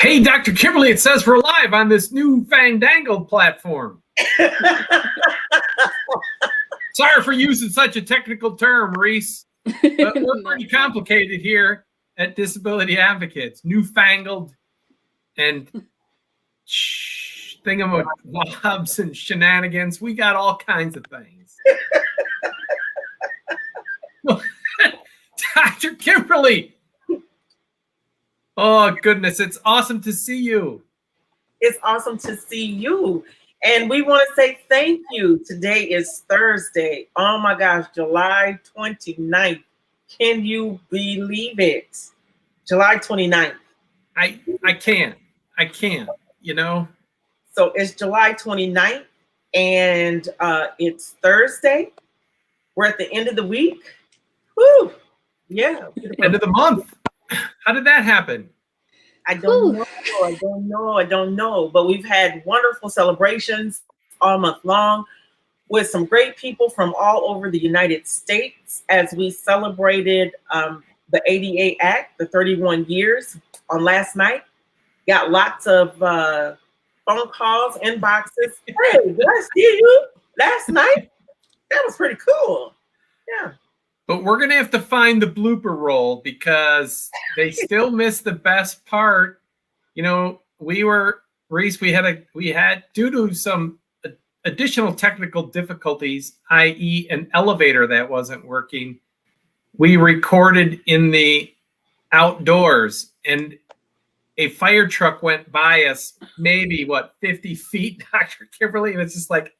Hey, Dr. Kimberly, it says we're live on this new fandangled platform. Sorry for using such a technical term, Reese. But we're pretty complicated here at Disability Advocates. Newfangled and thingamabobs and shenanigans. We got all kinds of things. Dr. Kimberly. Oh, goodness. It's awesome to see you. It's awesome to see you. And we want to say thank you. Today is Thursday. Oh my gosh, July 29th. Can you believe it? July 29th. I can't, you know. So it's July 29th and it's Thursday. We're at the end of the week. Woo! Yeah. End of the month. How did that happen? I don't know. But we've had wonderful celebrations all month long with some great people from all over the United States as we celebrated the ADA Act, the 31 years on last night. Got lots of phone calls, inboxes. Hey, did I see you last night? That was pretty cool. Yeah. But we're going to have to find the blooper roll because they still missed the best part. You know, Reese, we had due to some additional technical difficulties, i.e. an elevator that wasn't working, we recorded in the outdoors and a fire truck went by us maybe 50 feet, Dr. Kimberly, and it's just like,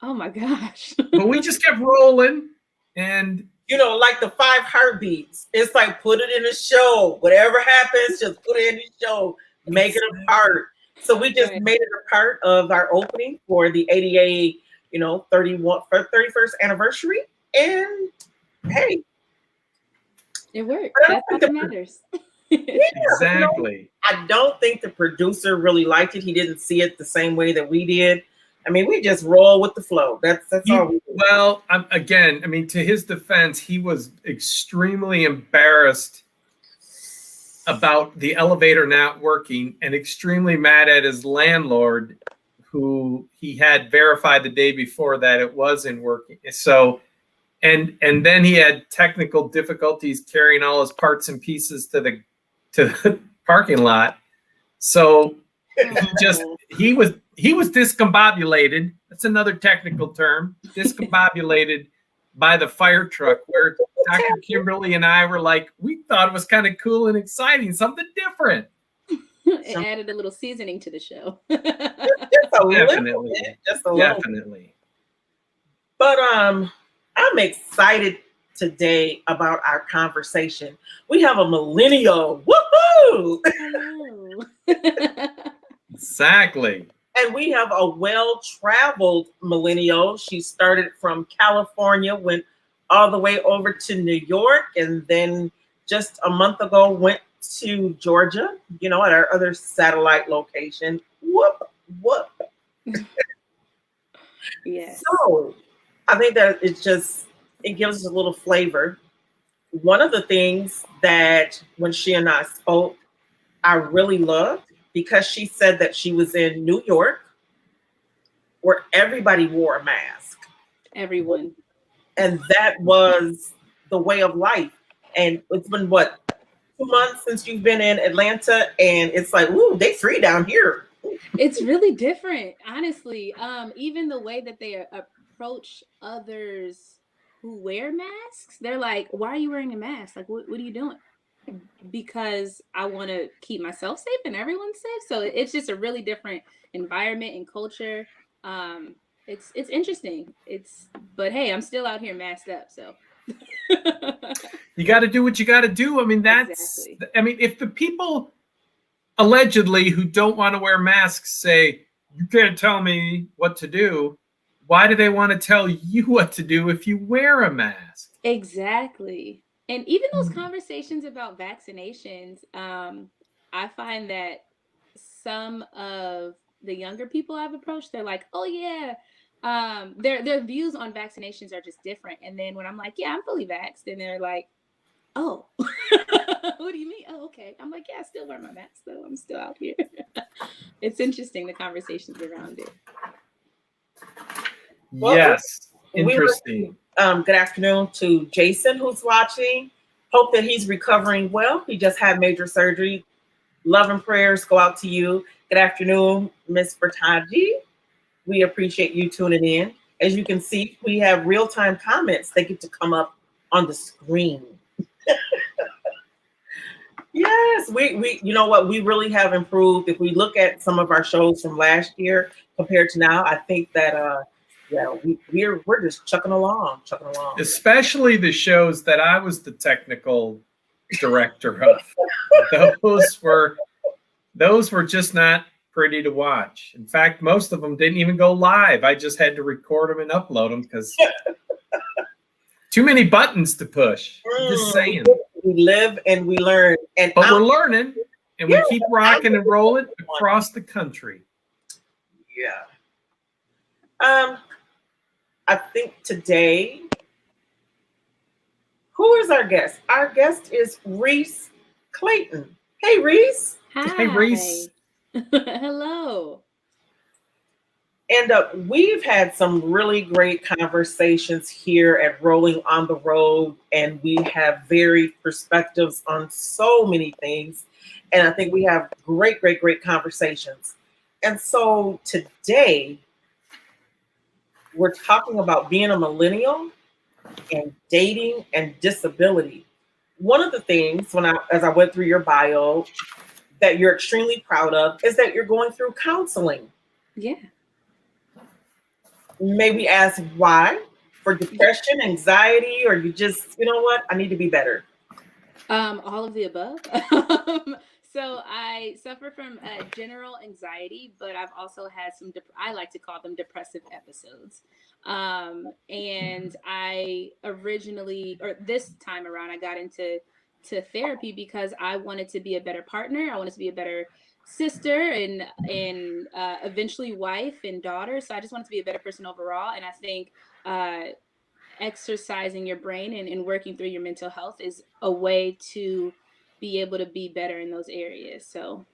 oh my gosh. But we just kept rolling. And you know, like the 5 heartbeats, it's like put it in a show. Whatever happens, just put it in the show. Make it a part. So we just made it a part of our opening for the ADA, 31st anniversary. And hey, it worked. That's what matters. Exactly. I don't think the producer really liked it. He didn't see it the same way that we did. I mean, we just roll with the flow. That's all we do. Well, again, I mean, to his defense, he was extremely embarrassed about the elevator not working and extremely mad at his landlord, who he had verified the day before that it wasn't working. So, and then he had technical difficulties carrying all his parts and pieces to the parking lot. So he was discombobulated. That's another technical term. Discombobulated by the fire truck, where Dr. Kimberly and I were like, we thought it was kind of cool and exciting, something different. It added a little seasoning to the show. Definitely. But I'm excited today about our conversation. We have a millennial. Woohoo! Exactly. And we have a well-traveled millennial. She started from California, went all the way over to New York, and then just a month ago went to Georgia, at our other satellite location. Whoop. Yes. So I think that it gives us a little flavor. One of the things that when she and I spoke, I really loved, because she said that she was in New York where everybody wore a mask. Everyone. And that was the way of life. And it's been 2 months since you've been in Atlanta, and it's like, ooh, they free down here. It's really different, honestly. Even the way that they approach others who wear masks, they're like, why are you wearing a mask? Like, what are you doing? Because I want to keep myself safe and everyone safe. So it's just a really different environment and culture. It's interesting. But hey, I'm still out here masked up. So you got to do what you got to do. I mean, if the people allegedly who don't want to wear masks say, you can't tell me what to do, why do they want to tell you what to do if you wear a mask? Exactly. And even those conversations about vaccinations, I find that some of the younger people I've approached, they're like, oh yeah, their views on vaccinations are just different. And then when I'm like, yeah, I'm fully vaxxed, and they're like, oh. What do you mean? Oh, okay. I'm like, yeah, I still wear my mask though. I'm still out here. It's interesting, the conversations around it. Well, Yes. Interesting. Good afternoon to Jason, who's watching. Hope that he's recovering well. He just had major surgery. Love and prayers go out to you. Good afternoon, Miss Bertaji. We appreciate you tuning in. As you can see, we have real-time comments that get to come up on the screen. Yes, we you know what, we really have improved. If we look at some of our shows from last year compared to now, I think that yeah, we're just chucking along. Especially the shows that I was the technical director of. Those were just not pretty to watch. In fact, most of them didn't even go live. I just had to record them and upload them because too many buttons to push. Just saying. We live and we learn, but we're learning, and we keep rocking and rolling across the country. Yeah. I think today, who is our guest? Our guest is Reese Clayton. Hey, Reese. Hi. Hey, Reese. Hello. And we've had some really great conversations here at Rolling on the Road, and we have varied perspectives on so many things. And I think we have great conversations. And so today, we're talking about being a millennial and dating and disability. One of the things, as I went through your bio, that you're extremely proud of is that you're going through counseling. Yeah. Maybe ask why? For depression, anxiety, or you just, you know what, I need to be better? All of the above. So I suffer from general anxiety, but I've also had some, I like to call them depressive episodes. And I originally, or this time around, I got into therapy because I wanted to be a better partner. I wanted to be a better sister and eventually wife and daughter. So I just wanted to be a better person overall. And I think exercising your brain and working through your mental health is a way to be able to be better in those areas. So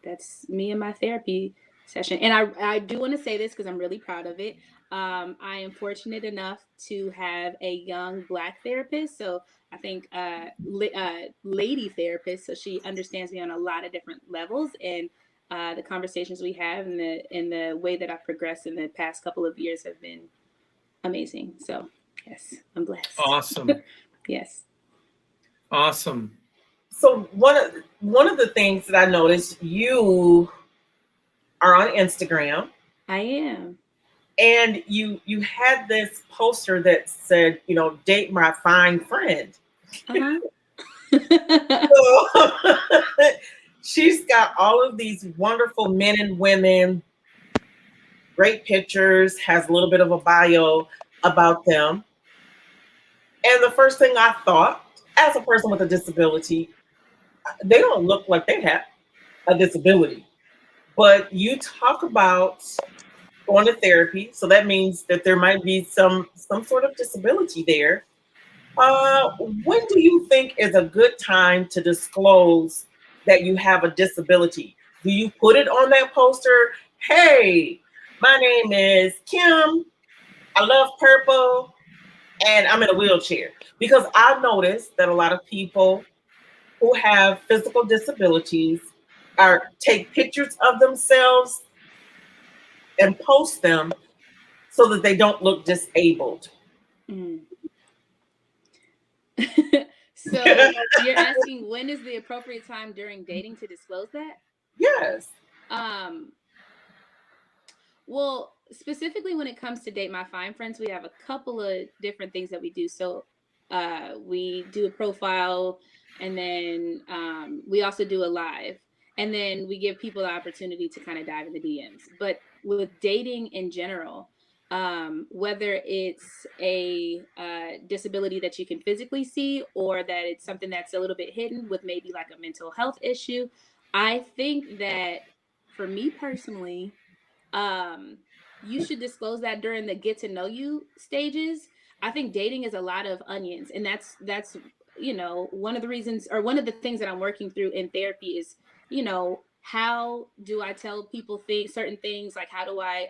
that's me and my therapy session. And I do want to say this because I'm really proud of it. I am fortunate enough to have a young Black therapist. So I think lady therapist. So she understands me on a lot of different levels, and the conversations we have and the way that I've progressed in the past couple of years have been amazing. So yes, I'm blessed. Awesome. Yes. Awesome. So one of the things that I noticed, you are on Instagram. I am. And you had this poster that said, you know, date my fine friend. Uh-huh. So, she's got all of these wonderful men and women, great pictures, has a little bit of a bio about them. And the first thing I thought, as a person with a disability, they don't look like they have a disability. But you talk about going to therapy, so that means that there might be some sort of disability there. When do you think is a good time to disclose that you have a disability? Do you put it on that poster? Hey, my name is Kim. I love purple, and I'm in a wheelchair. Because I've noticed that a lot of people who have physical disabilities take pictures of themselves and post them so that they don't look disabled. Mm. So you're asking when is the appropriate time during dating to disclose that? Yes. Well, specifically when it comes to Date My Fine Friends, we have a couple of different things that we do. So we do a profile, and then we also do a live, and then we give people the opportunity to kind of dive in the DMs. But with dating in general, whether it's a disability that you can physically see or that it's something that's a little bit hidden with maybe like a mental health issue, I think that for me personally, you should disclose that during the get to know you stages. I think dating is a lot of onions, and that's one of the reasons, or one of the things that I'm working through in therapy is, how do I tell people certain things? Like, how do I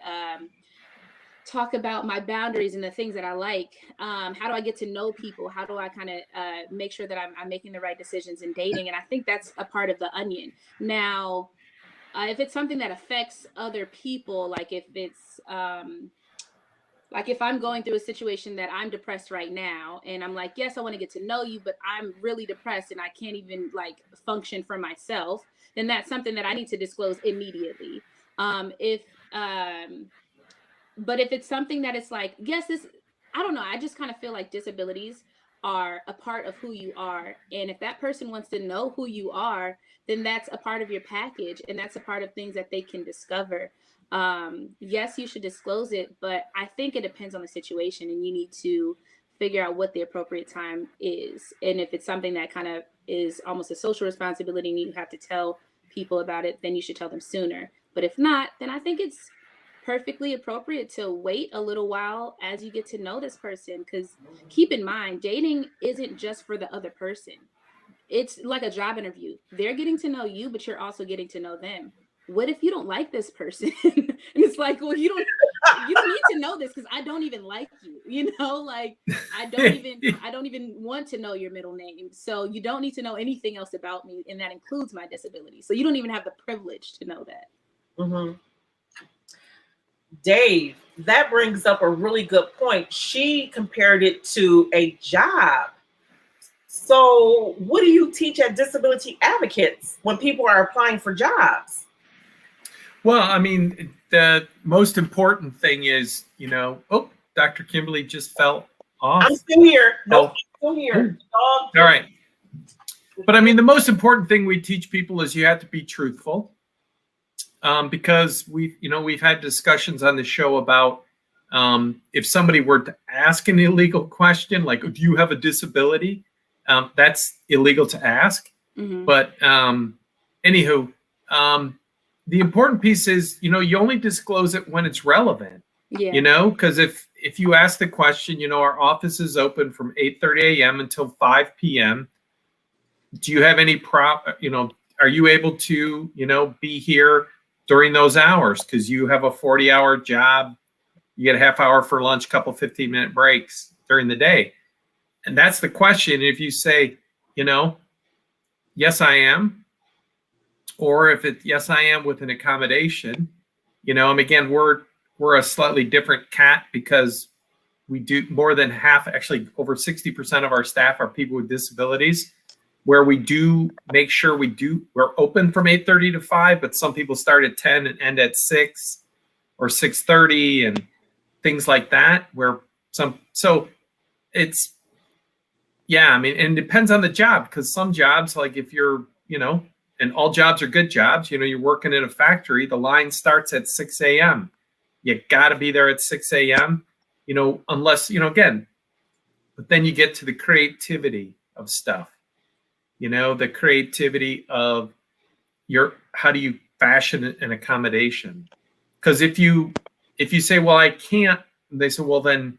talk about my boundaries and the things that I like? How do I get to know people? How do I kind of make sure that I'm making the right decisions in dating? And I think that's a part of the onion. Now, if it's something that affects other people, like if I'm going through a situation that I'm depressed right now, and I'm like, yes, I want to get to know you, but I'm really depressed and I can't even like function for myself, then that's something that I need to disclose immediately. If But if it's something that it's like, yes, I don't know, I just kind of feel like disabilities are a part of who you are. And if that person wants to know who you are, then that's a part of your package, and that's a part of things that they can discover. Yes, you should disclose it, but I think it depends on the situation, and you need to figure out what the appropriate time is. And if it's something that kind of is almost a social responsibility and you have to tell people about it, then you should tell them sooner. But if not, then I think it's perfectly appropriate to wait a little while as you get to know this person, because keep in mind, dating isn't just for the other person. It's like a job interview. They're getting to know you, but you're also getting to know them. What if you don't like this person? And it's like, well, you don't need to know this because I don't even like you, like I don't even want to know your middle name. So you don't need to know anything else about me, and that includes my disability. So you don't even have the privilege to know that. Mm-hmm. Dave, that brings up a really good point. She compared it to a job. So what do you teach at Disability Advocates when people are applying for jobs? Well, I mean, the most important thing is, Dr. Kimberly just fell off. I'm still here. Nope, I'm still here. All right. But I mean, the most important thing we teach people is you have to be truthful. Because we've had discussions on the show about if somebody were to ask an illegal question, like, do you have a disability? That's illegal to ask. Mm-hmm. But anywho, the important piece is, you only disclose it when it's relevant. Yeah. Because if you ask the question, our office is open from 8:30 a.m. until 5 p.m. Do you have any are you able to, be here during those hours? Because you have a 40-hour job, you get a half hour for lunch, couple 15-minute breaks during the day. And that's the question. If you say, yes, I am, or if it's yes, I am with an accommodation, and again, we're a slightly different cat because we do more than half, actually over 60% of our staff are people with disabilities, where we do make sure we're open from 8:30 to 5, but some people start at 10 and end at 6 or 6:30 and things like that, so it's, yeah, I mean, and it depends on the job, because some jobs, like if you're, and all jobs are good jobs, you're working in a factory, the line starts at 6 a.m. You got to be there at 6 a.m., unless, again, but then you get to the creativity of stuff. The creativity of how do you fashion an accommodation? Because if you say, well, I can't, they say, well, then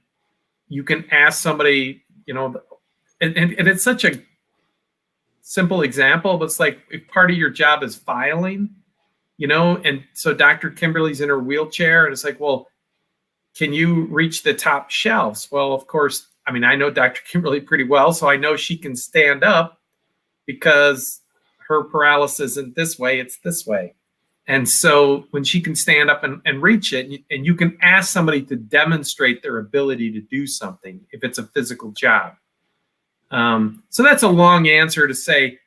you can ask somebody, and it's such a simple example, but it's like, if part of your job is filing, and so Dr. Kimberly's in her wheelchair, and it's like, well, can you reach the top shelves? Well, of course, I mean, I know Dr. Kimberly pretty well, so I know she can stand up, because her paralysis isn't this way, it's this way. And so when she can stand up and reach it, and you can ask somebody to demonstrate their ability to do something if it's a physical job. So that's a long answer to say,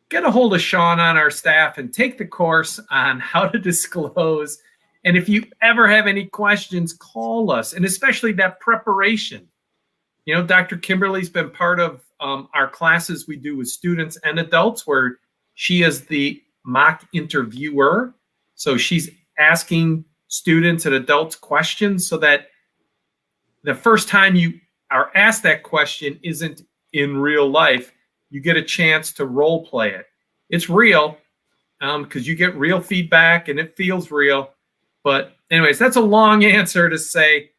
get a hold of Sean on our staff and take the course on how to disclose. And if you ever have any questions, call us, and especially that preparation. Dr. Kimberly's been part of our classes we do with students and adults, where she is the mock interviewer. So she's asking students and adults questions so that the first time you are asked that question isn't in real life. You get a chance to role play it. It's real because you get real feedback and it feels real. But anyways, that's a long answer to say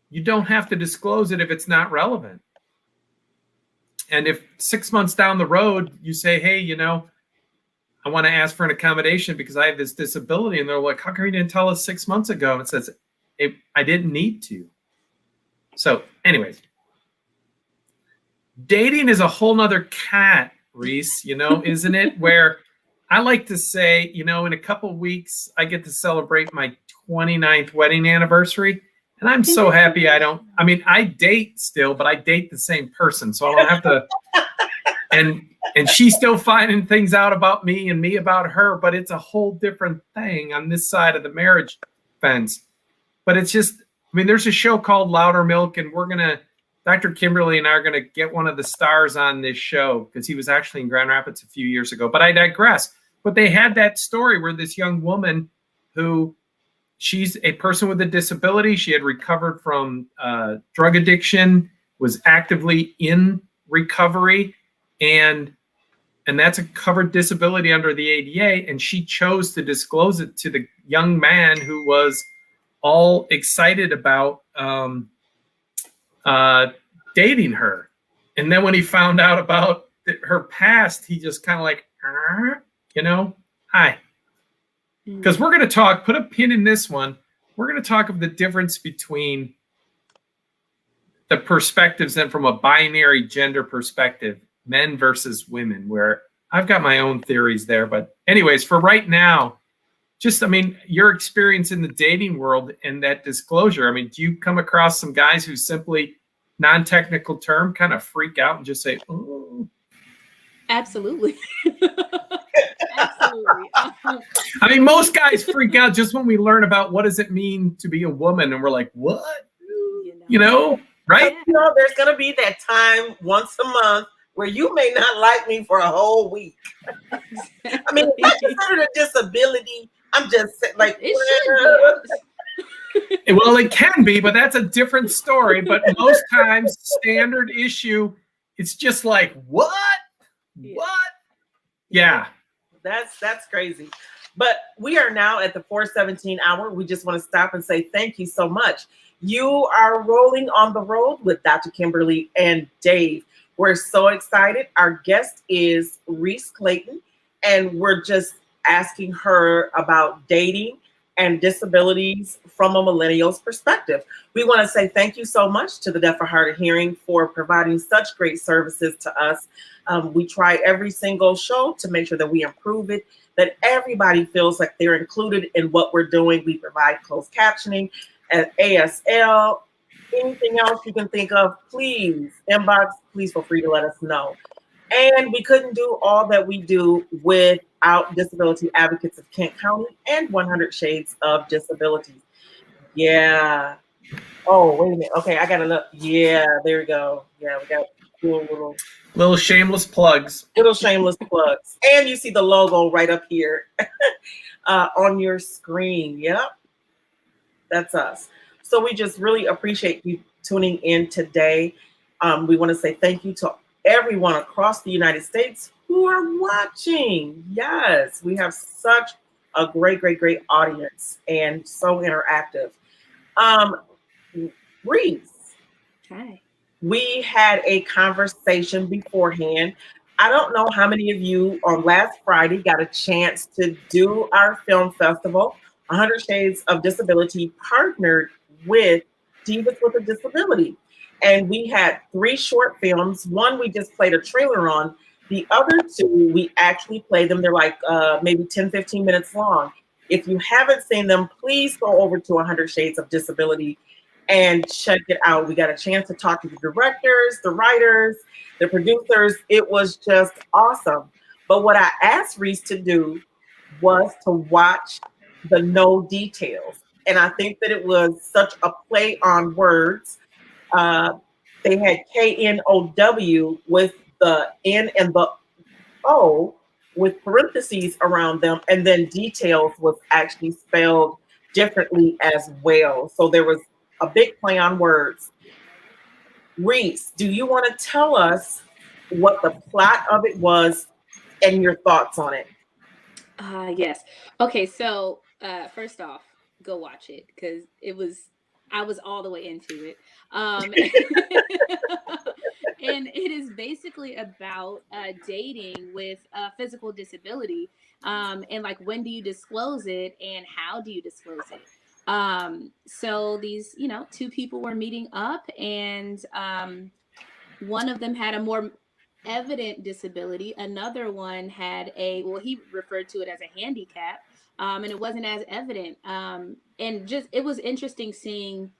you don't have to disclose it if it's not relevant. And if 6 months down the road, you say, hey, I want to ask for an accommodation because I have this disability. And they're like, how come you didn't tell us 6 months ago? And it says, I didn't need to. So anyways, dating is a whole nother cat, Reese, isn't it? Where I like to say, in a couple of weeks, I get to celebrate my 29th wedding anniversary. And I'm so happy I date still, but I date the same person. So I don't have to, and she's still finding things out about me and me about her, but it's a whole different thing on this side of the marriage fence. But it's just, there's a show called Louder Milk, and Dr. Kimberly and I are going to get one of the stars on this show because he was actually in Grand Rapids a few years ago, but I digress. But they had that story where this young woman who, she's a person with a disability. She had recovered from drug addiction, was actively in recovery, and that's a covered disability under the ADA. And she chose to disclose it to the young man who was all excited about dating her. And then when he found out about her past, he just kind of like, hi. Because we're going to talk, put a pin in this one. We're going to talk of the difference between the perspectives and from a binary gender perspective, men versus women, where I've got my own theories there. But anyways, for right now, just, your experience in the dating world and that disclosure. Do you come across some guys who simply, non-technical term, kind of freak out and just say, oh? Absolutely. Absolutely. Most guys freak out just when we learn about what does it mean to be a woman. And we're like, what? Right? There's going to be that time once a month where you may not like me for a whole week. If I consider a disability, I'm just like, well, it can be, but that's a different story. But most times, standard issue, it's just like, what? What? Yeah. That's crazy. But we are now at the 4:17 hour. We just want to stop and say thank you so much. You are rolling on the road with Dr. Kimberly and Dave. We're so excited. Our guest is Reese Clayton, and we're just asking her about dating and disabilities from a millennial's perspective. We want to say thank you so much to the Deaf or Hard of Hearing for providing such great services to us. We try every single show to make sure that we improve it, that everybody feels like they're included in what we're doing. We provide closed captioning at ASL. Anything else you can think of, please inbox, please feel free to let us know. And we couldn't do all that we do without Disability Advocates of Kent County and 100 Shades of Disability. Yeah. Oh, wait a minute. Okay, I gotta look. Yeah, there we go. Yeah, we got little shameless plugs. Little shameless plugs. And you see the logo right up here on your screen. Yep. That's us. So we just really appreciate you tuning in today. We want to say thank you to everyone across the United States who are watching. Yes, we have such a great audience and so interactive. Reese. Hi. We had a conversation beforehand. I don't know how many of you on last Friday got a chance to do our film festival. 100 Shades of Disability partnered with Divas with a Disability. And we had 3 short films. One we just played a trailer on. The other 2, we actually played them. They're like maybe 10, 15 minutes long. If you haven't seen them, please go over to 100 Shades of Disability and check it out. We got a chance to talk to the directors, the writers, the producers. It was just awesome. But what I asked Reese to do was to watch the No Details. And I think that it was such a play on words. They had KNOW with the N and the O with parentheses around them. And then details was actually spelled differently as well. So there was a big play on words. Reese, do you want to tell us what the plot of it was and your thoughts on it? Yes. Okay, so first off, go watch it because I was all the way into it. And it is basically about dating with a physical disability, and like when do you disclose it and how do you disclose it. So these, two people were meeting up, and one of them had a more evident disability. Another one had he referred to it as a handicap, and it wasn't as evident. And just, it was interesting seeing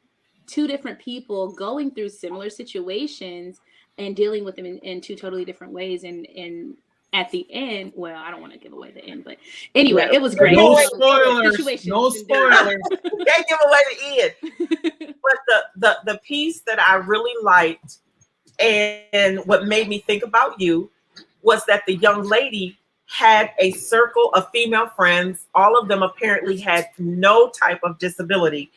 two different people going through similar situations and dealing with them in two totally different ways. And at the end, well, I don't want to give away the end, but anyway, it was great. No spoilers. No spoilers. You can't give away the end. But the piece that I really liked and what made me think about you was that the young lady had a circle of female friends. All of them apparently had no type of disability.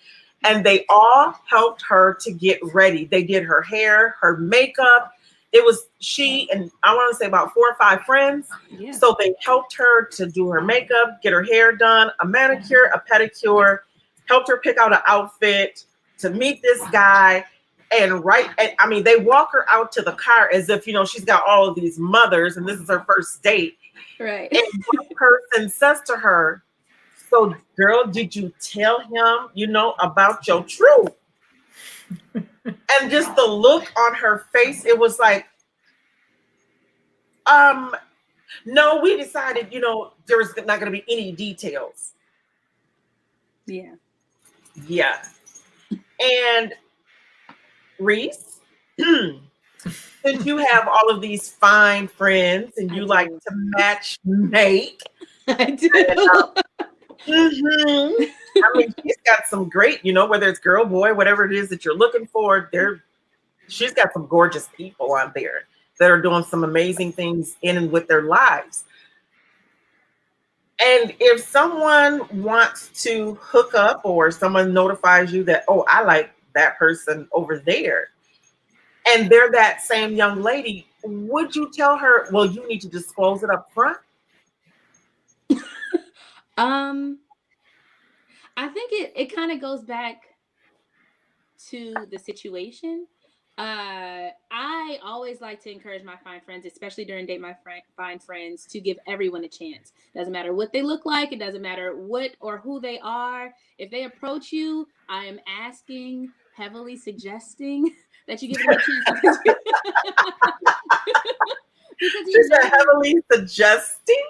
And they all helped her to get ready. They did her hair, her makeup. It was she and I want to say about 4 or 5 friends. Yeah. So they helped her to do her makeup, get her hair done, a manicure, a pedicure, helped her pick out an outfit to meet this guy. And they walk her out to the car as if, she's got all of these mothers and this is her first date. Right. And one person says to her, "So, girl, did you tell him, about your truth?" And just the look on her face, it was like, no, we decided, there was not going to be any details. Yeah. Yeah. And Reese, since you have all of these fine friends and you like to match make, I do. Mm-hmm. I mean, she's got some great, whether it's girl, boy, whatever it is that you're looking for, she's got some gorgeous people on there that are doing some amazing things in and with their lives. And if someone wants to hook up or someone notifies you that, oh, I like that person over there, and they're that same young lady, would you tell her, well, you need to disclose it up front? I think it kind of goes back to the situation. I always like to encourage my fine friends, especially during Date My Fine Friends, to give everyone a chance. Doesn't matter what they look like. It doesn't matter what or who they are. If they approach you, I am asking, heavily suggesting that you give them a chance. She's heavily suggesting?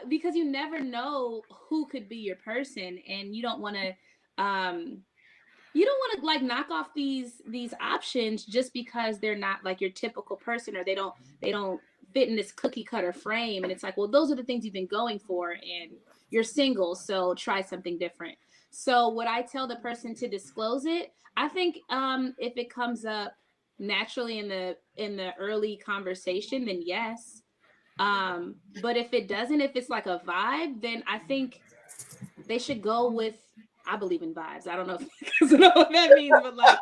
Because you never know who could be your person, and you don't want to like knock off these options just because they're not like your typical person, or they don't fit in this cookie cutter frame. And it's like, well, those are the things you've been going for, and you're single, so try something different. So would I tell the person to disclose it? I think if it comes up naturally in the early conversation, then yes. But if it doesn't, if it's like a vibe, then I think they should go with, I believe in vibes. I don't know what that means, but like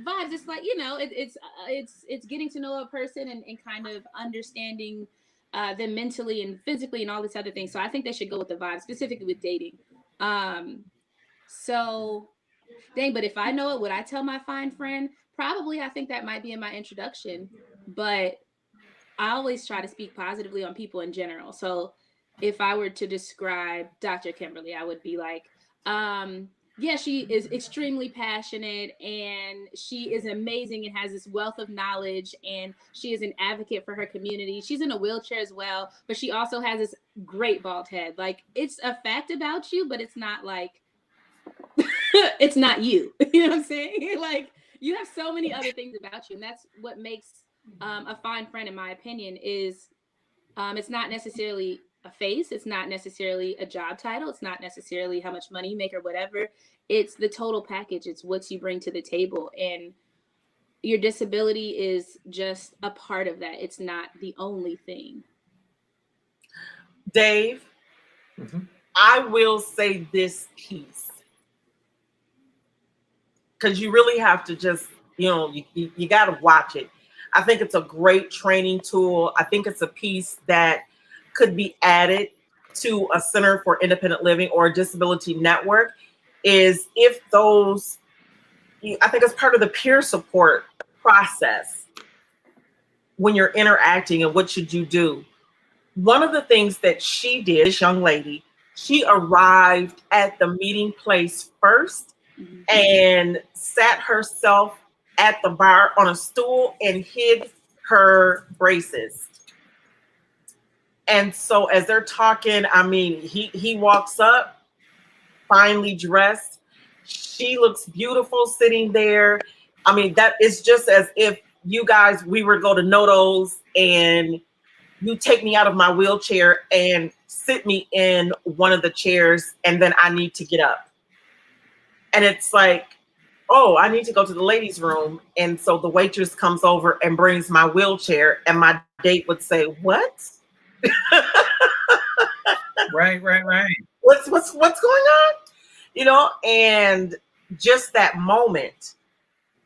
vibes, it's like, it's getting to know a person and kind of understanding them mentally and physically and all this other things. So I think they should go with the vibe, specifically with dating. So dang, but if I know it, would I tell my fine friend? Probably. I think that might be in my introduction, but I always try to speak positively on people in general. So if I were to describe Dr. Kimberly, I would be like, yeah, she is extremely passionate and she is amazing and has this wealth of knowledge, and she is an advocate for her community. She's in a wheelchair as well, but she also has this great bald head. Like, it's a fact about you, but it's not like, it's not you. You know what I'm saying? Like, you have so many other things about you, and that's what makes a fine friend, in my opinion, is it's not necessarily a face, it's not necessarily a job title, it's not necessarily how much money you make or whatever. It's the total package. It's what you bring to the table, and your disability is just a part of that. It's not the only thing. Dave, I will say this piece, because you really have to just, you got to watch it. I think it's a great training tool. I think it's a piece that could be added to a Center for Independent Living or a disability network, is I think it's part of the peer support process. when you're interacting and what should you do. One of the things that she did, this young lady, she arrived at the meeting place first and sat herself at the bar on a stool and hid her braces. And so as they're talking, I mean, he walks up, finely dressed. She looks beautiful sitting there. I mean, that is just as if you guys, we were to go to Noto's and you take me out of my wheelchair and sit me in one of the chairs, and then I need to get up. And it's like, oh, I need to go to the ladies' room. And so the waitress comes over and brings my wheelchair, and my date would say, what? Right. What's going on? You know, and just that moment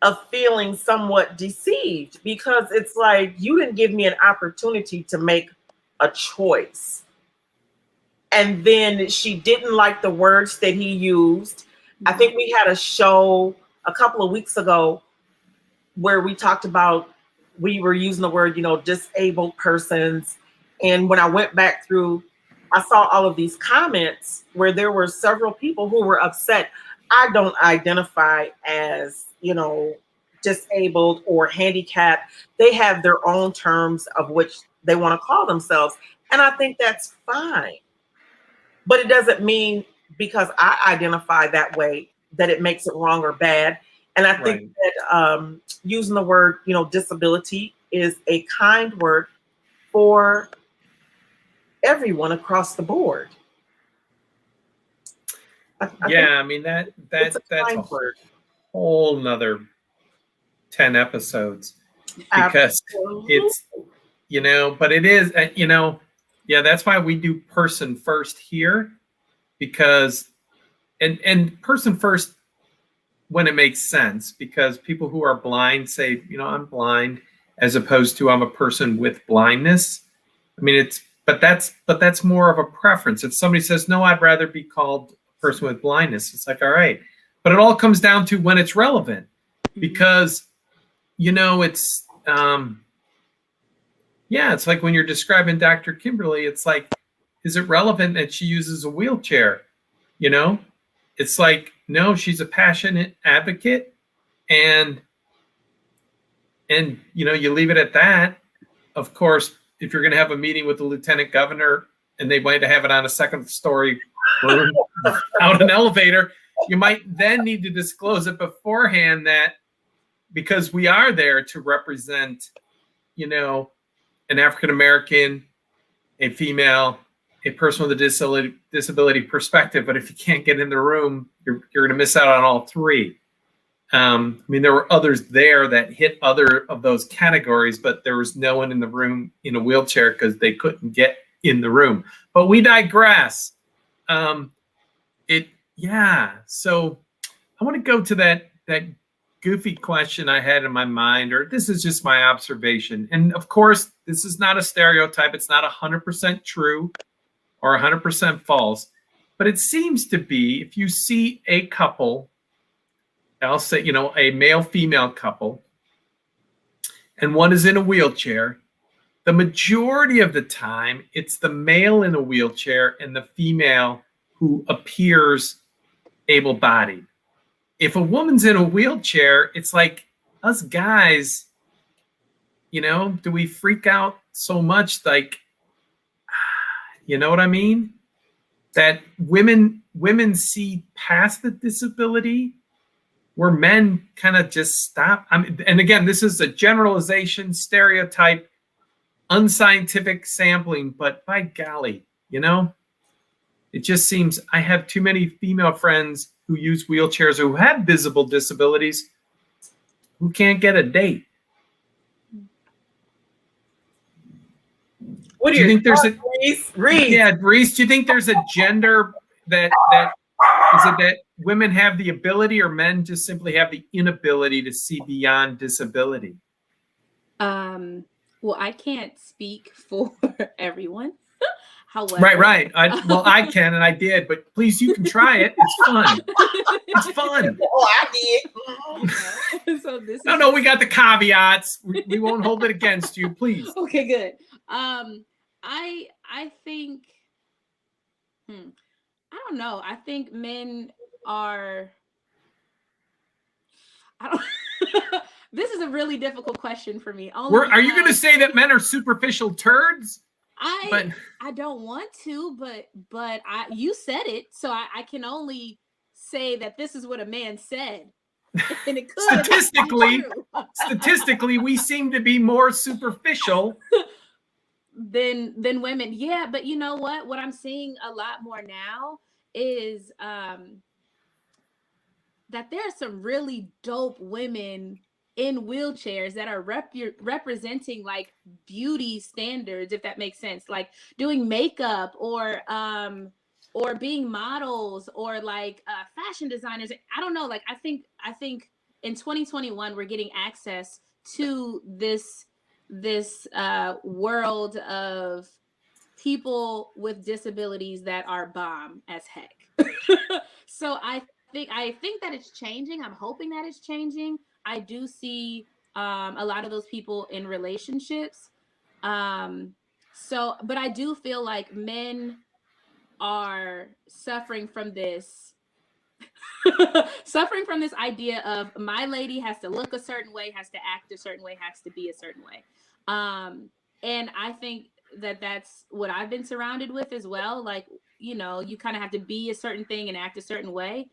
of feeling somewhat deceived, because it's like, you didn't give me an opportunity to make a choice. And then she didn't like the words that he used. I think we had a show a couple of weeks ago where we talked about, we were using the word, you know, disabled persons. And when I went back through, I saw all of these comments where there were several people who were upset. I don't identify as, you know, disabled or handicapped. They have their own terms of which they want to call themselves. And I think that's fine. But it doesn't mean because I identify that way that it makes it wrong or bad. And I think that using the word, you know, disability is a kind word for everyone across the board. I mean, that's a whole nother 10 episodes, because it's, you know, but it is, you know, yeah, that's why we do person first here, because and person first when it makes sense, because people who are blind say, you know, I'm blind, as opposed to I'm a person with blindness. I mean, but that's more of a preference. If somebody says, no, I'd rather be called a person with blindness, it's like, all right. But it all comes down to when it's relevant, because, you know, it's, it's like when you're describing Dr. Kimberly, it's like, is it relevant that she uses a wheelchair? You know, it's like, no, she's a passionate advocate, and you know, you leave it at that. Of course, if you're going to have a meeting with the lieutenant governor and they might have it on a second story room out an elevator, you might then need to disclose it beforehand, that because we are there to represent, you know, an African American, a female, a person with a disability perspective. But if you can't get in the room, you're going to miss out on all three. I mean, there were others there that hit other of those categories, but there was no one in the room in a wheelchair because they couldn't get in the room. But we digress. So I want to go to that goofy question I had in my mind, or this is just my observation. And of course, this is not a stereotype. It's not 100% true or 100% false, but it seems to be, if you see a couple, I'll say, you know, a male-female couple, and one is in a wheelchair, the majority of the time, it's the male in a wheelchair and the female who appears able-bodied. If a woman's in a wheelchair, it's like, us guys, you know, do we freak out so much? Like, you know what I mean? That women see past the disability, where men kind of just stop. I mean, and again, this is a generalization, stereotype, unscientific sampling, but by golly, you know, it just seems I have too many female friends who use wheelchairs who have visible disabilities who can't get a date. What do you think there's a Reese? Yeah, Reese, do you think there's a gender that is it that women have the ability, or men just simply have the inability to see beyond disability? Well, I can't speak for everyone. However, Right. Well, I can, and I did, but please, you can try it. It's fun. It's fun. Oh, I did. So this is No, we got the caveats. We won't hold it against you, please. okay, good. I think, I don't know. I think men are. I don't. This is a really difficult question for me. Are you going to say that men are superficial turds? I don't want to, but you said it, so I can only say that this is what a man said. And it could statistically, we seem to be more superficial than women. Yeah, but you know what? What I'm seeing a lot more now is that there are some really dope women in wheelchairs that are representing like beauty standards, if that makes sense, like doing makeup or being models or like fashion designers. I don't know. Like I think in 2021 we're getting access to this world of people with disabilities that are bomb as heck. So I think that it's changing. I'm hoping that it's changing. I do see a lot of those people in relationships. But I do feel like men are suffering from this idea of my lady has to look a certain way, has to act a certain way, has to be a certain way. And I think that that's what I've been surrounded with as well. Like, you know, you kind of have to be a certain thing and act a certain way.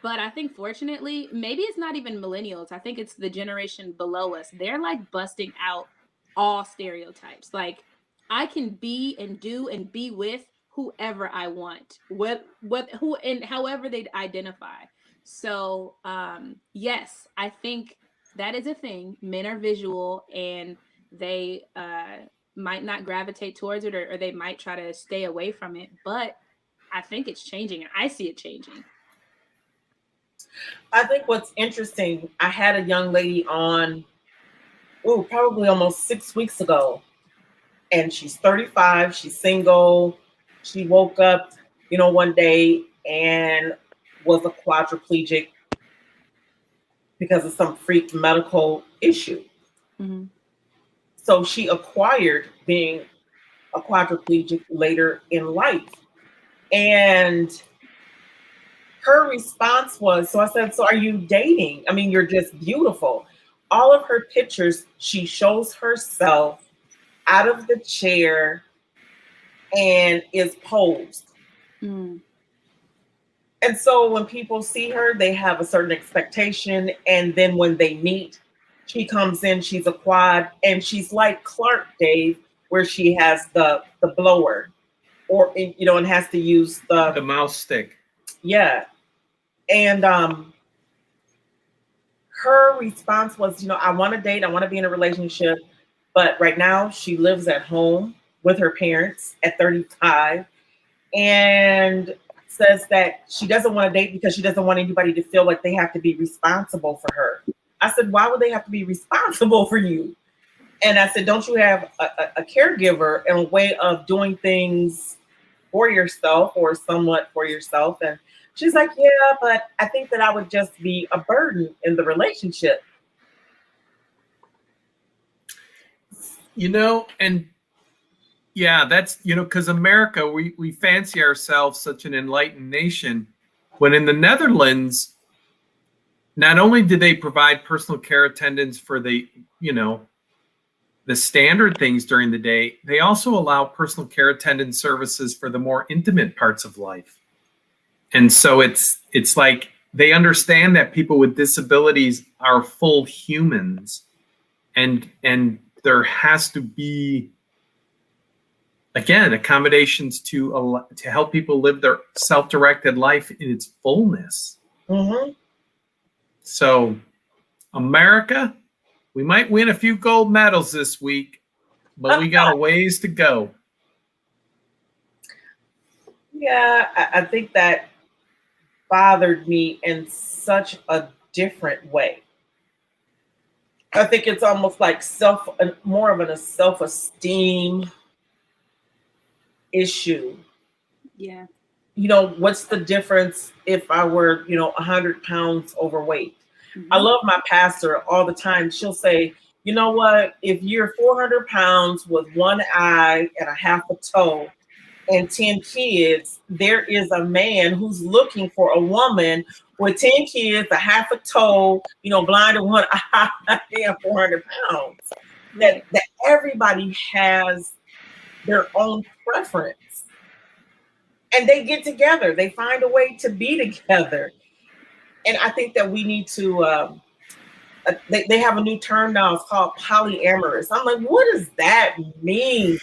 But I think fortunately, maybe it's not even millennials. I think it's the generation below us. They're like busting out all stereotypes. Like I can be and do and be with whoever I want, who and however they identify. So yes, I think that is a thing. Men are visual and they might not gravitate towards it, or they might try to stay away from it. But I think it's changing, and I see it changing. I think what's interesting, I had a young lady on, probably almost 6 weeks ago, and she's 35, she's single. She woke up, one day and was a quadriplegic because of some freak medical issue. Mm-hmm. So she acquired being a quadriplegic later in life. And her response was, so I said, so are you dating? I mean, you're just beautiful. All of her pictures, she shows herself out of the chair and is posed. Mm. And so when people see her, they have a certain expectation. And then when they meet, she comes in, she's a quad, and she's like Clark, Dave, where she has the blower, or and has to use the mouse stick. Yeah. And her response was, I want to date, I want to be in a relationship, but right now she lives at home with her parents at 35 and says that she doesn't want to date because she doesn't want anybody to feel like they have to be responsible for her. I said, why would they have to be responsible for you? And I said, don't you have a caregiver and a way of doing things for yourself or somewhat for yourself? And she's like, yeah, but I think that I would just be a burden in the relationship. And yeah, that's, because America, we fancy ourselves such an enlightened nation, when in the Netherlands, not only do they provide personal care attendants for the standard things during the day, they also allow personal care attendant services for the more intimate parts of life. And so it's like they understand that people with disabilities are full humans, and there has to be, again, accommodations to help people live their self-directed life in its fullness. Mm-hmm. So, America, we might win a few gold medals this week, but we got a ways to go. Yeah, I think that bothered me in such a different way. I think it's almost like more of a self-esteem issue. Yeah. You know, what's the difference if I were, 100 pounds overweight? Mm-hmm. I love my pastor all the time. She'll say, you know what? If you're 400 pounds with one eye and a half a toe and 10 kids, there is a man who's looking for a woman with 10 kids, a half a toe, blind in one eye, and 400 pounds. Right. That everybody has their own preference. And they get together. They find a way to be together. And I think that we need to, they have a new term now. It's called polyamorous. I'm like, what does that mean?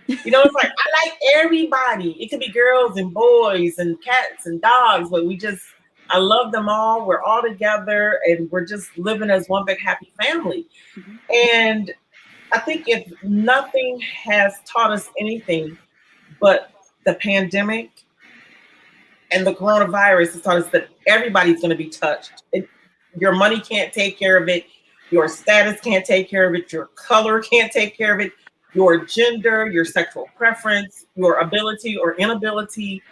It's like, I like everybody. It could be girls and boys and cats and dogs, but I love them all. We're all together and we're just living as one big happy family. Mm-hmm. And I think if nothing has taught us anything but the pandemic and the coronavirus has taught us that everybody's going to be touched. Your money can't take care of it. Your status can't take care of it. Your color can't take care of it. Your gender, your sexual preference, your ability or inability,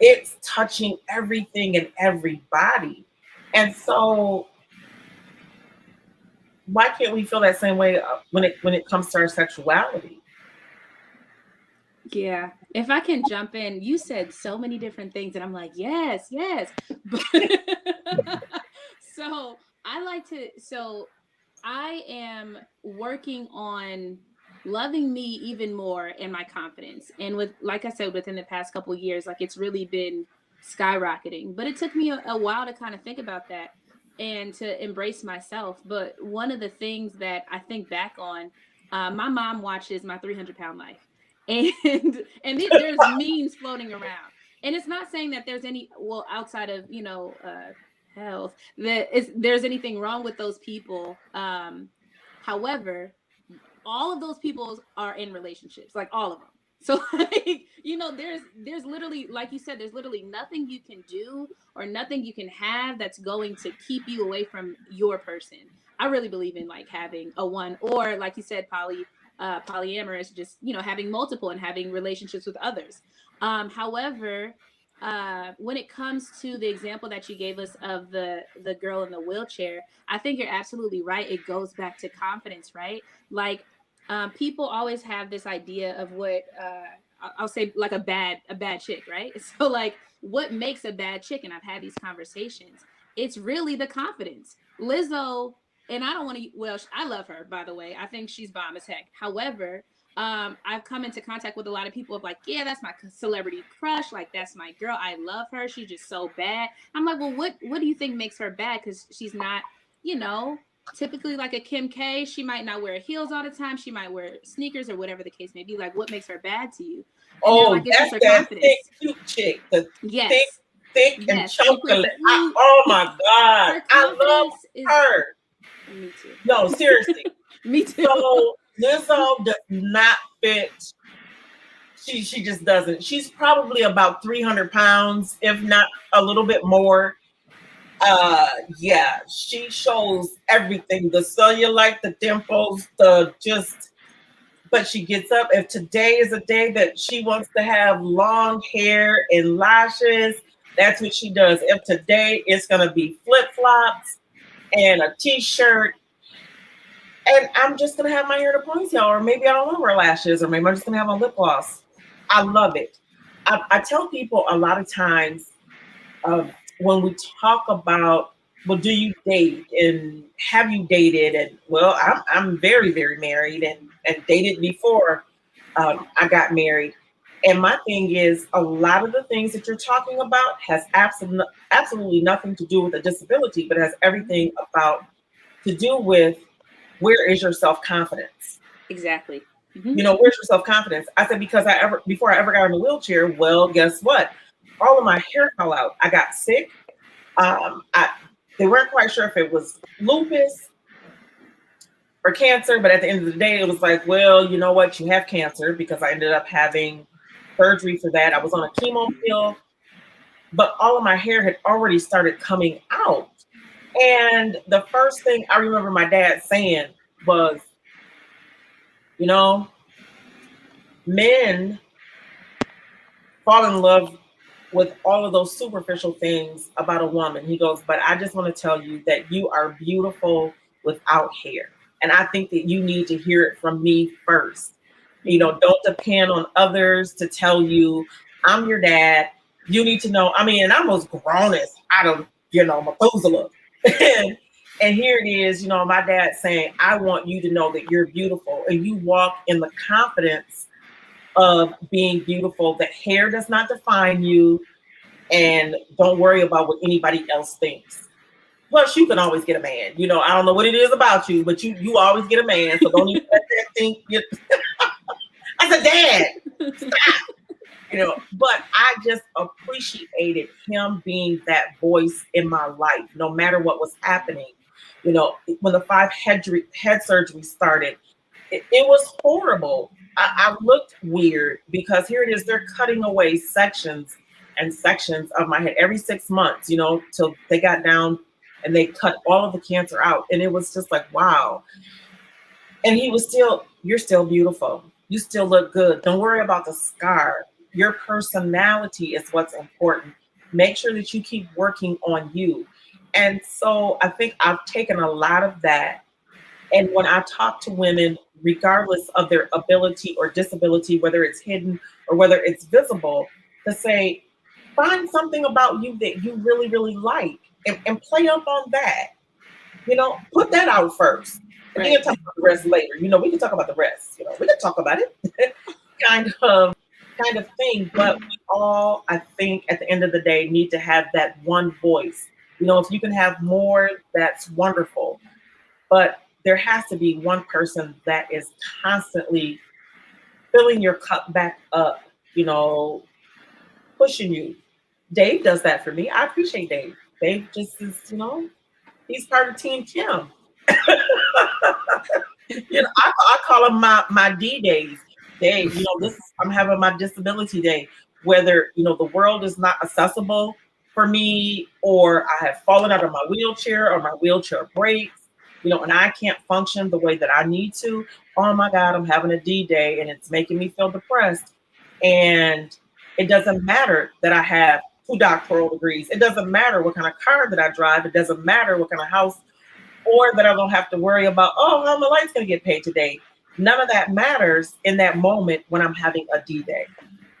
it's touching everything and everybody. And so why can't we feel that same way when it comes to our sexuality? Yeah. If I can jump in, you said so many different things and I'm like, yes. But so I am working on loving me even more in my confidence. And like I said, within the past couple of years, like it's really been skyrocketing, but it took me a while to kind of think about that and to embrace myself. But one of the things that I think back on, my mom watches my 300-pound life. And there's memes floating around, and it's not saying that there's any outside of health there's anything wrong with those people. However, all of those people are in relationships, like all of them. So like there's literally, like you said, there's literally nothing you can do or nothing you can have that's going to keep you away from your person. I really believe in like having a one, or like you said, polyamorous, just having multiple and having relationships with others. However, when it comes to the example that you gave us of the girl in the wheelchair, I think you're absolutely right. It goes back to confidence, right? Like people always have this idea of what I'll say, like a bad chick, right? So like what makes a bad chick, and I've had these conversations, it's really the confidence. Lizzo, and I don't want to, I love her, by the way. I think she's bomb as heck. However, I've come into contact with a lot of people of like, yeah, that's my celebrity crush. Like, that's my girl. I love her. She's just so bad. I'm like, well, what do you think makes her bad? Because she's not, typically like a Kim K. She might not wear heels all the time. She might wear sneakers or whatever the case may be. Like, what makes her bad to you? And like, that's that thick, cute chick. The thick and chocolate. Oh my God. I love her. Me too. No, seriously. Me too. So Lizzo does not fit. She just doesn't. She's probably about 300 pounds, if not a little bit more. Yeah, she shows everything. The cellulite, the dimples, but she gets up. If today is a day that she wants to have long hair and lashes, that's what she does. If today it's gonna be flip-flops and a t-shirt, and I'm just gonna have my hair in a ponytail, or maybe I don't want to wear lashes, or maybe I'm just gonna have my lip gloss. I love it. I tell people a lot of times when we talk about, well, do you date and have you dated? And well, I'm very, very married and dated before I got married. And my thing is, a lot of the things that you're talking about has absolutely nothing to do with a disability, but has everything to do with, where is your self-confidence? Exactly. Mm-hmm. Where's your self-confidence? I said, because before I ever got in the wheelchair, well, guess what? All of my hair fell out. I got sick. They weren't quite sure if it was lupus or cancer, but at the end of the day, it was like, well, you know what? You have cancer, because I ended up having surgery for that. I was on a chemo pill, but all of my hair had already started coming out. And the first thing I remember my dad saying was, men fall in love with all of those superficial things about a woman. He goes, but I just want to tell you that you are beautiful without hair. And I think that you need to hear it from me first. Don't depend on others to tell you I'm your dad. You need to know. I mean, and I was grownest out of, Methuselah. and here it is, my dad saying, I want you to know that you're beautiful. And you walk in the confidence of being beautiful, that hair does not define you, and don't worry about what anybody else thinks. Plus, you can always get a man. I don't know what it is about you, but you always get a man. So don't even let that think. I said, Dad, stop. But I just appreciated him being that voice in my life, no matter what was happening. When the 5 head surgery started, it was horrible. I looked weird because here it is, they're cutting away sections and sections of my head every 6 months, till they got down and they cut all of the cancer out. And it was just like, wow. And he was still, you're still beautiful. You still look good. Don't worry about the scar. Your personality is what's important. Make sure that you keep working on you. And so I think I've taken a lot of that. And when I talk to women, regardless of their ability or disability, whether it's hidden or whether it's visible, to say, find something about you that you really, really like and play up on that. Put that out first. And then talk about the rest later. We can talk about the rest. We can talk about it. kind of thing. But we all, I think, at the end of the day, need to have that one voice. If you can have more, that's wonderful. But there has to be one person that is constantly filling your cup back up, pushing you. Dave does that for me. I appreciate Dave. Dave just is, he's part of Team Kim. I call him my D days. Dave, I'm having my disability day. Whether, the world is not accessible for me, or I have fallen out of my wheelchair, or my wheelchair breaks, and I can't function the way that I need to. Oh my God, I'm having a D day and it's making me feel depressed. And it doesn't matter that I have 2 doctoral degrees. It doesn't matter what kind of car that I drive. It doesn't matter what kind of house, or that I don't have to worry about, how my light's going to get paid today. None of that matters in that moment when I'm having a D day.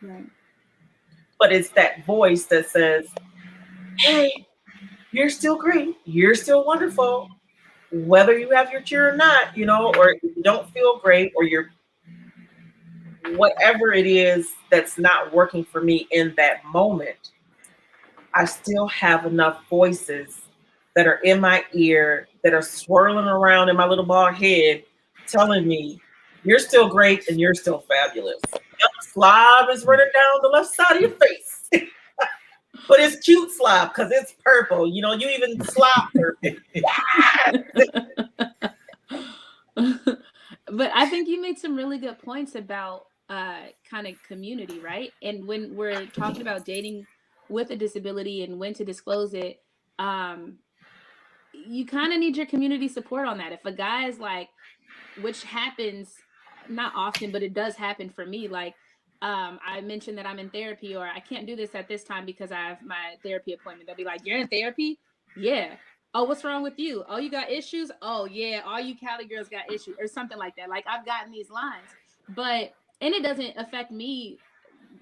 Right. But it's that voice that says, hey, you're still great. You're still wonderful. Whether you have your chair or not, or you don't feel great, or you're whatever it is that's not working for me in that moment, I still have enough voices that are in my ear, that are swirling around in my little bald head, telling me, you're still great and you're still fabulous. Yep, slob is running down the left side of your face. But it's cute slob because it's purple. You even slob purple. But I think you made some really good points about kind of community, right? And when we're talking about dating with a disability and when to disclose it, you kind of need your community support on that. If a guy is like, which happens not often, but it does happen for me, like I mentioned that I'm in therapy, or I can't do this at this time because I have my therapy appointment. They'll be like, you're in therapy? Yeah. Oh, what's wrong with you? Oh, you got issues? Oh, yeah. All you Cali girls got issues, or something like that. Like, I've gotten these lines, and it doesn't affect me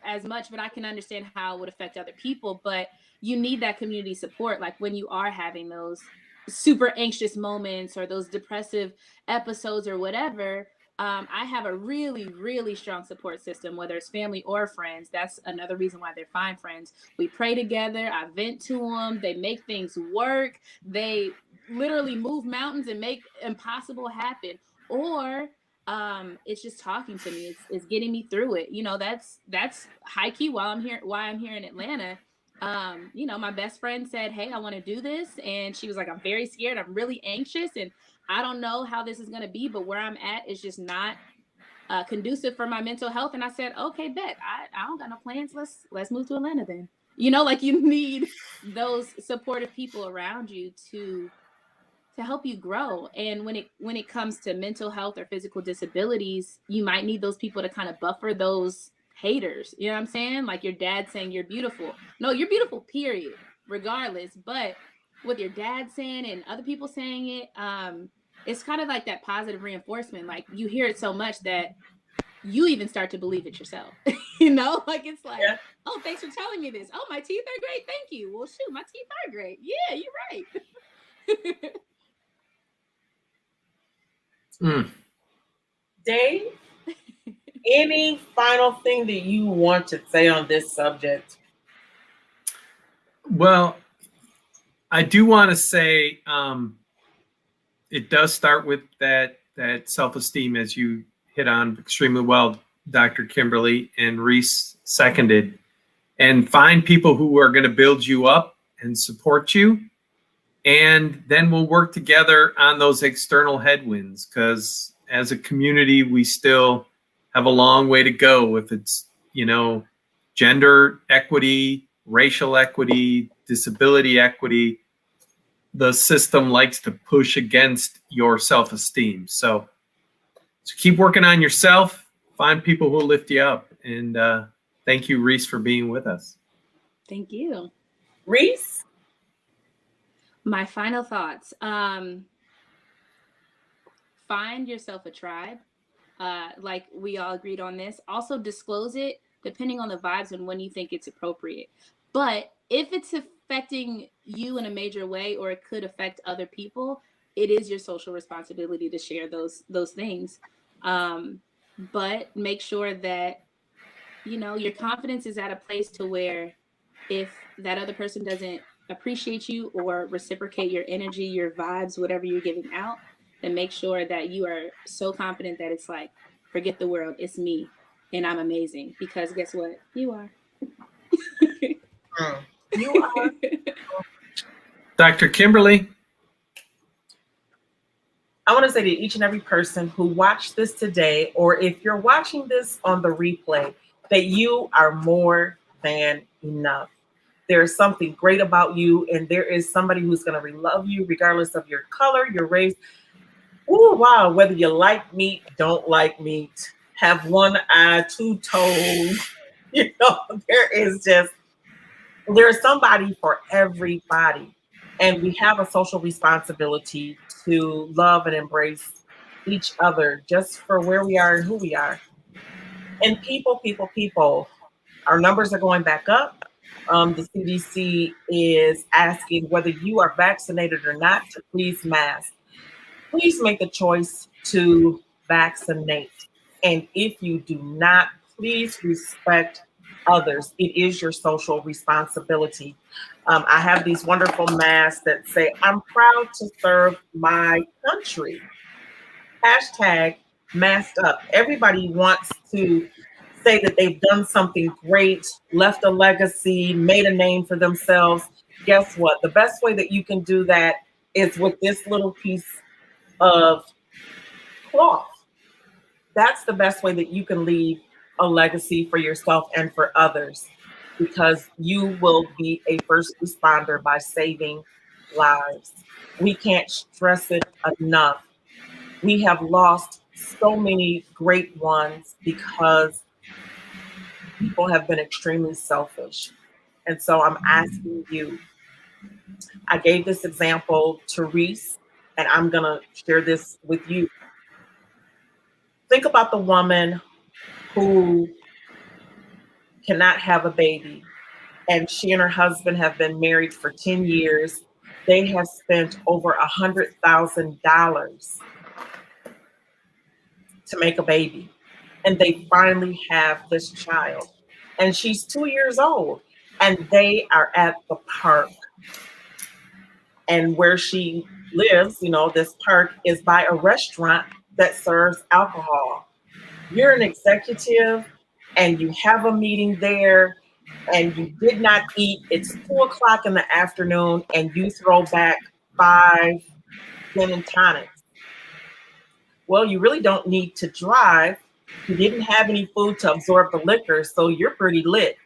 as much, but I can understand how it would affect other people. But you need that community support. Like when you are having those super anxious moments or those depressive episodes or whatever, I have a really, really strong support system, whether it's family or friends. That's another reason why they're fine friends. We pray together. I vent to them. They make things work. They literally move mountains and make impossible happen. Or it's just talking to me. It's getting me through it. That's high key why I'm here in Atlanta. My best friend said, hey, I want to do this. And she was like, I'm very scared. I'm really anxious. And I don't know how this is going to be, but where I'm at is just not conducive for my mental health. And I said, okay, bet. I don't got no plans. Let's move to Atlanta then. Like you need those supportive people around you to help you grow. And when it comes to mental health or physical disabilities, you might need those people to kind of buffer those haters. You know what I'm saying? Like your dad saying you're beautiful. No, you're beautiful, period, regardless. But with your dad saying it and other people saying it, it's kind of like that positive reinforcement. Like you hear it so much that you even start to believe it yourself. You know, like it's like, Yeah. oh, thanks for telling me this. Oh, my teeth are great. Thank you. Well, shoot, my teeth are great. Yeah, you're right. Dave, any final thing that you want to say on this subject? Well, I do want to say it does start with that self-esteem, as you hit on extremely well, Dr. Kimberly, and Reese seconded. And find people who are going to build you up and support you. And then we'll work together on those external headwinds, because as a community, we still have a long way to go if it's, gender equity, racial equity, disability equity. The system likes to push against your self-esteem. So keep working on yourself, find people who will lift you up. And thank you, Reese, for being with us. Thank you. Reese? My final thoughts. Find yourself a tribe. Like we all agreed on this. Also disclose it depending on the vibes and when you think it's appropriate. But if it's affecting you in a major way, or it could affect other people, it is your social responsibility to share those things. But make sure that, your confidence is at a place to where if that other person doesn't appreciate you or reciprocate your energy, your vibes, whatever you're giving out, then make sure that you are so confident that it's like, forget the world, it's me, and I'm amazing. Because guess what? You are. You are. Dr. Kimberly? I want to say to each and every person who watched this today, or if you're watching this on the replay, that you are more than enough. There is something great about you, and there is somebody who's going to love you regardless of your color, your race. Oh, wow. Whether you like meat, don't like meat, have one eye, two toes, there's somebody for everybody. And we have a social responsibility to love and embrace each other just for where we are and who we are. And people, our numbers are going back up. The CDC is asking whether you are vaccinated or not to please mask. Please make the choice to vaccinate. And if you do not, please respect others. It is your social responsibility. I have these wonderful masks that say, I'm proud to serve my country. Hashtag masked up. Everybody wants to say that they've done something great, left a legacy, made a name for themselves. Guess what? The best way that you can do that is with this little piece of cloth. That's the best way that you can leave a legacy for yourself and for others, because you will be a first responder by saving lives. We can't stress it enough. We have lost so many great ones because people have been extremely selfish. And so I'm asking you, I gave this example to Reese, and I'm going to share this with you. Think about the woman who cannot have a baby, and she and her husband have been married for 10 years. They have spent over $100,000 to make a baby, and they finally have this child. And she's 2 years old, and they are at the park. And where she lives, this park is by a restaurant that serves alcohol. You're an executive and you have a meeting there and you did not eat. It's 2:00 in the afternoon and you throw back 5 gin and tonics. Well, you really don't need to drive. You didn't have any food to absorb the liquor, so you're pretty lit.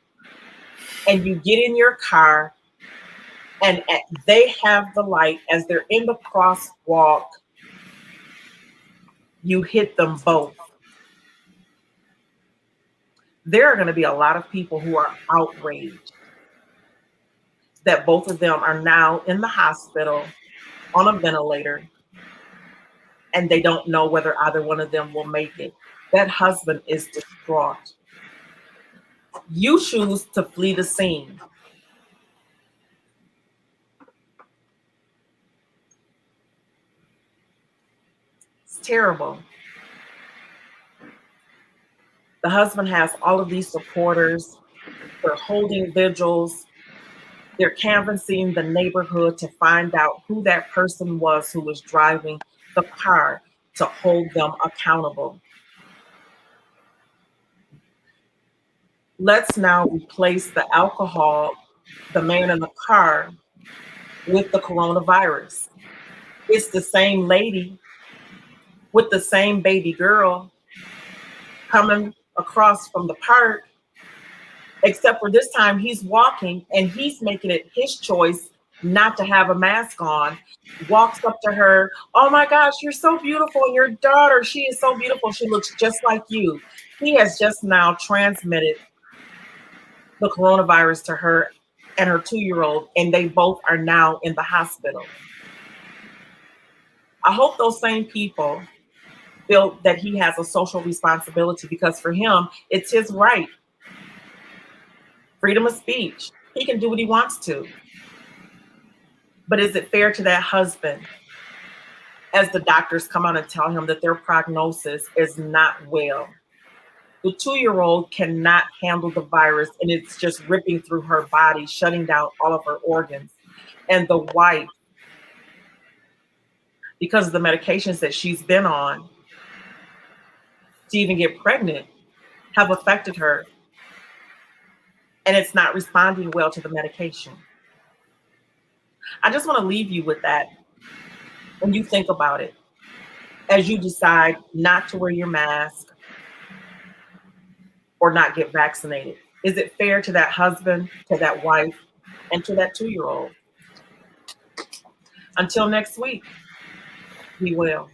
And you get in your car and they have the light as they're in the crosswalk. You hit them both. there are going to be a lot of people who are outraged that both of them are now in the hospital on a ventilator and they don't know whether either one of them will make it. That husband is distraught. You choose to flee the scene. It's terrible. The husband has all of these supporters. They're holding vigils. They're canvassing the neighborhood to find out who that person was who was driving the car to hold them accountable. Let's now replace the alcohol, the man in the car, with the coronavirus. It's the same lady with the same baby girl coming across from the park, except for this time he's walking and he's making it his choice not to have a mask on. Walks up to her, oh my gosh, you're so beautiful. Your daughter, she is so beautiful. She looks just like you. He has just now transmitted the coronavirus to her and her 2-year-old, and they both are now in the hospital. I hope those same people feel that he has a social responsibility, because for him, it's his right. Freedom of speech. He can do what he wants to. But is it fair to that husband as the doctors come out and tell him that their prognosis is not well? The 2-year-old cannot handle the virus and it's just ripping through her body, shutting down all of her organs. And the wife, because of the medications that she's been on to even get pregnant, have affected her. And it's not responding well to the medication. I just want to leave you with that when you think about it, as you decide not to wear your mask or not get vaccinated. Is it fair to that husband, to that wife, and to that 2-year-old? Until next week, be well.